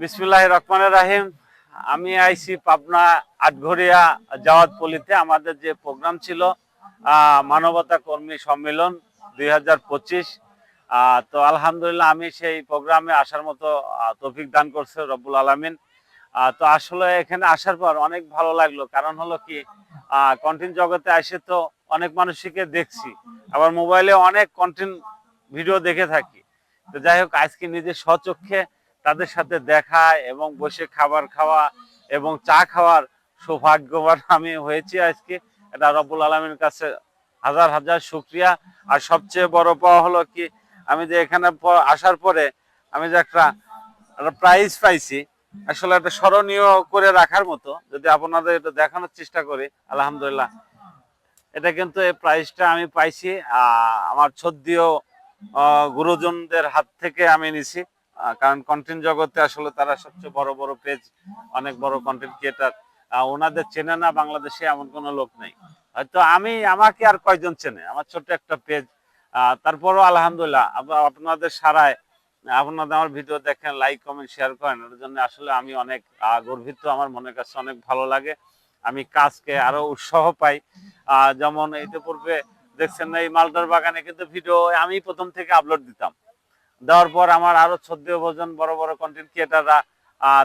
বিসমিল্লাহির রহমানির রহিম। আমি আইছি পাবনা আটঘরিয়া জাওয়াতপল্লিতে। আমাদের যে প্রোগ্রাম ছিল মানবতা কর্মী সম্মেলন 2025। তো আলহামদুলিল্লাহ আমি সেই প্রোগ্রামে আসার মতো তৌফিক দান করছে রব্বুল আলামিন। তো আসলে এখানে আসার পর অনেক ভালো লাগলো। কারণ হলো কি, কন্টেন্ট জগতে এসে তো অনেক মানুষকে দেখছি, আবার মোবাইলে অনেক কন্টেন্ট ভিডিও দেখে থাকি। তো যাই হোক, আজকে নিজের স্বচক্ষে তাদের সাথে দেখা এবং বসে খাবার খাওয়া এবং চা খাওয়ার সৌভাগ্যবান আমি হয়েছি আজকে। এটা রব্বুল আলামিনের কাছে হাজার হাজার শুকরিয়া। আর সবচেয়ে বড় পাওয়া হলো কি, আমি যে এখানে আসার পরে আমি যে একটা প্রাইজ পাইছি, আসলে একটা স্মরণীয় করে রাখার মতো। যদি আপনাদের এটা দেখানোর চেষ্টা করি, আলহামদুলিল্লাহ এটা কিন্তু এই প্রাইজটা আমি পাইছি আমার শ্রদ্ধেয় গুরুজনদের হাত থেকে আমি নিছি। কারণ কন্টেন্ট জগতে আসলে তারা সবচেয়ে বড় বড় পেজ, অনেক বড় কন্টেন্ট ক্রিয়েটার, ওনাদের চেনে না বাংলাদেশে এমন কোনো লোক নেই। হয়তো আমাকে আর কয়জন চেনে, আমার ছোট্ট একটা পেজ। তারপরও আলহামদুলিল্লাহ আপনাদের সারায়, আপনাদের আমার ভিডিও দেখেন, লাইক কমেন্ট শেয়ার করেন, এর জন্য আসলে আমি অনেক গর্বিত। আমার মনের কাছে অনেক ভালো লাগে। আমি কাজকে আরো উৎসাহ পাই। যেমন ইতিপূর্বে দেখছেন এই মালটার বাগানে কিন্তু ভিডিও আমি প্রথম থেকে আপলোড দিতাম। দেওয়ার পর আমার আরো 14 জন বড় বড় কন্টেন্ট ক্রিয়েটাররা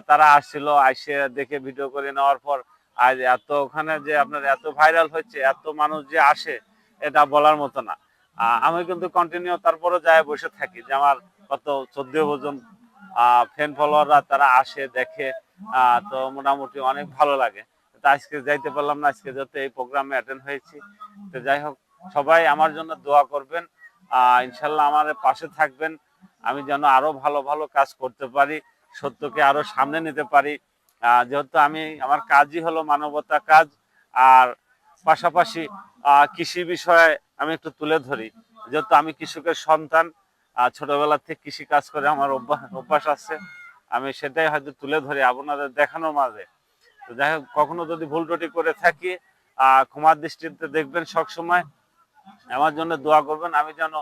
তারা আসছিল, আসে দেখে ভিডিও করে নেওয়ার পর আজ এত ওখানে যে আপনার এত ভাইরাল হচ্ছে, এত মানুষ যে আসে, এটা বলার মতো না। আমি কিন্তু কন্টিনিউ তারপরও যায় বসে থাকি যে আমার কত 14 জন ফ্যান ফলোয়াররা তারা আসে দেখে। তো মোটামুটি অনেক ভালো লাগে। তো আজকে যাইতে পারলাম না, আজকে যত এই প্রোগ্রামে অ্যাটেন্ড হয়েছি। তো যাই হোক, সবাই আমার জন্য দোয়া করবেন, ইনশাল্লাহ আমার পাশে থাকবেন। আমি যেন আরো ভালো ভালো কাজ করতে পারি, সত্যকে আরো সামনে নিতে পারি। যেহেতু আমার কাজই হলো মানবতা কাজ, আর পাশাপাশি কৃষি বিষয়ে আমি একটু তুলে ধরি। যেহেতু আমি কৃষকের সন্তান, ছোটবেলা থেকে কৃষি কাজ করে আমার অভ্যাস আছে, আমি সেটাই হয়তো তুলে ধরি আপনাদের দেখানোর মাঝে। তো যাই হোক, কখনো যদি ভুল ত্রুটি করে থাকি ক্ষমার দৃষ্টিতে দেখবেন। সবসময় আমার জন্য দোয়া করবেন, আমি যেন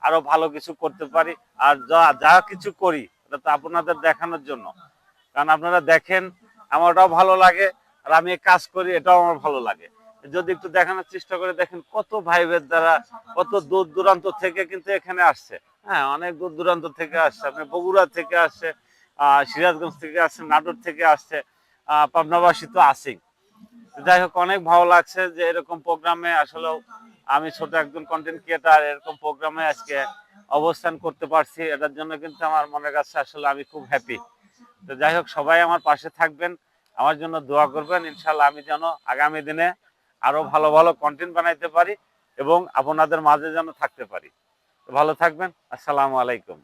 আরো ভালো কিছু করতে পারি। আর যা কিছু করি এটা তো আপনাদের দেখানোর জন্য। কারণ আপনারা দেখেন, আমারটাও ভালো লাগে, আর আমি কাজ করি এটাও আমার ভালো লাগে। যদি একটু দেখানোর চেষ্টা করে দেখেন, কত ভাইদের দ্বারা কত দূর দূরান্ত থেকে কিন্তু এখানে আসছে। হ্যাঁ, অনেক দূর দূরান্ত থেকে আসছে, আপনি বগুড়া থেকে আসছে, সিরাজগঞ্জ থেকে আসছে, নাটোর থেকে আসছে, পাবনাবাসী তো আছেই। যাই হোক, অনেক ভালো লাগছে যে এরকম প্রোগ্রামে আসলে আমি ছোট একজন কন্টেন্ট ক্রিয়েটার এরকম প্রোগ্রামে আজকে অবস্থান করতে পারছি। এটার জন্য কিন্তু আমার মনের কাছে আসলে আমি খুব হ্যাপি। তো যাই হোক, সবাই আমার পাশে থাকবেন, আমার জন্য দোয়া করবেন। ইনশাল্লাহ আমি যেন আগামী দিনে আরো ভালো ভালো কন্টেন্ট বানাইতে পারি এবং আপনাদের মাঝে যেন থাকতে পারি। ভালো থাকবেন। আসসালামু আলাইকুম।